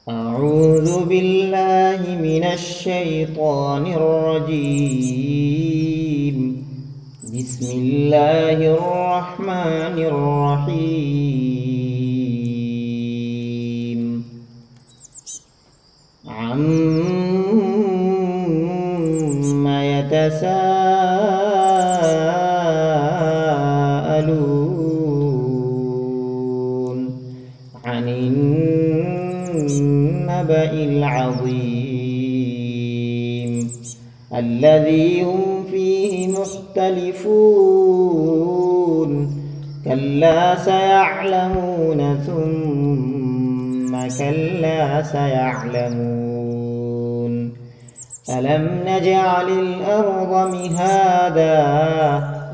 أعوذ بالله من الشيطان الرجيم. بسم الله الرحمن الرحيم. عَمَّ يتساءلون عن النبأ العظيم الذي هم فيه مختلفون كلا سيعلمون ثم كلا سيعلمون ألم نجعل الأرض مهادا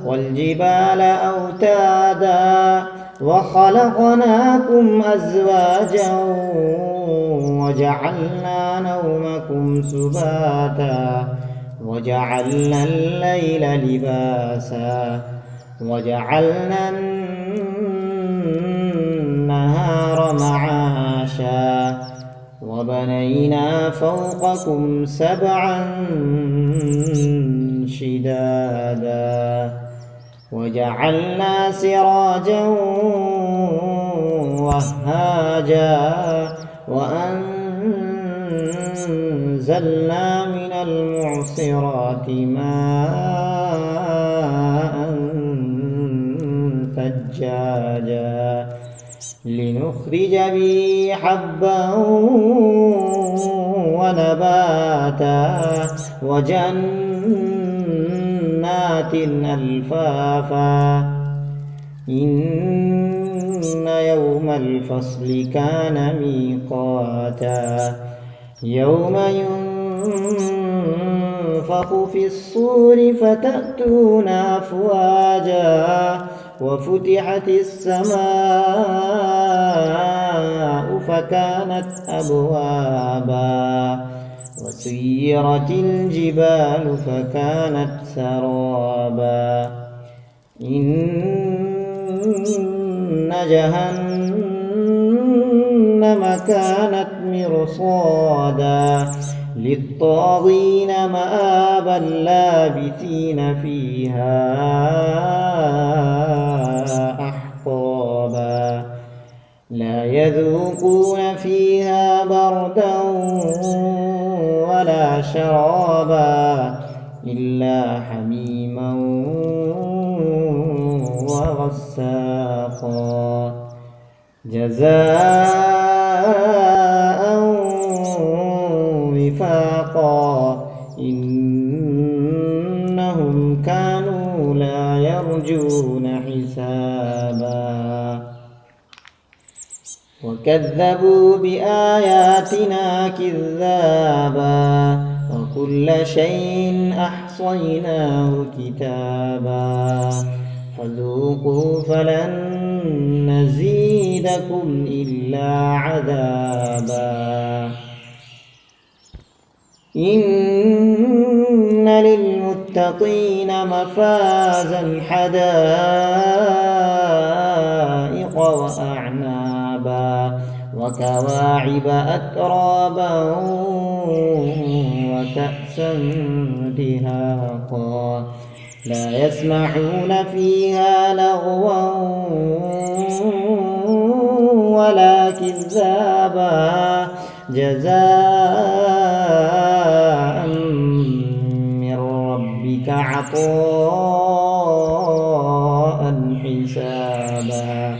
والجبال أوتادا وخلقناكم أزواجا وجعلنا نومكم سباتا وجعلنا الليل لباسا وجعلنا النهار معاشا وبنينا فوقكم سبعا شدادا وجعلنا سراجا وهاجا وأنزلنا من المعصرات ماء ثجاجا لنخرج به حبا ونباتا وجنات ألفافا إن يوم الفصل كان ميقاتا يوم ينفخ في الصور فتأتون أفواجا وفتحت السماء فكانت أبوابا وسيرت الجبال فكانت سرابا إن جهنم كانت مرصادا للطاغين مآبا لابثين فيها أحقابا لا يذوقون فيها بردا ولا شرابا إلا حميما وغساقا جزاء وفاقا إنهم كانوا لا يرجون حسابا وكذبوا بآياتنا كذابا وكل شيء أحصيناه كتابا فذوقوا فلن نزيدكم إلا عذابا إن للمتقين مفازا حدائق وأعنابا وكواعب أترابا وكأسا دهاقا لا يسمعون فيها لغوا ولا كذابا جزاء من ربك عطاء حسابا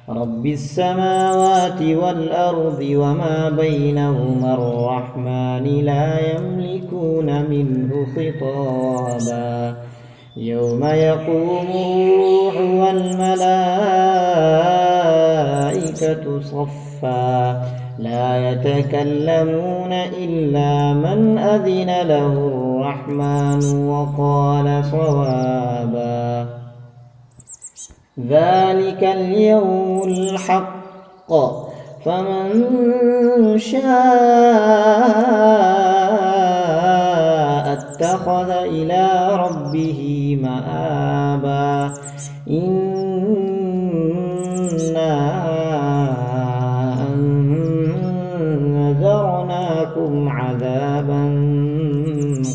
رب السماوات والأرض وما بينهما الرحمن لا يملكون منه خطابا يوم يقوم الروح والملائكة صفا لا يتكلمون إلا من أذن له الرحمن وقال صوابا ذلك اليوم الحق فمن شاء اتخذ إلى ربه مآبا إنا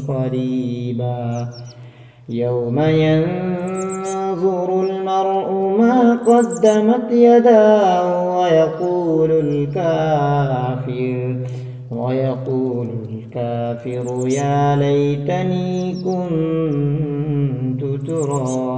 قريبا يوم ينظر المرء ما قدمت يداه ويقول الكافر يا ليتني كنت ترابا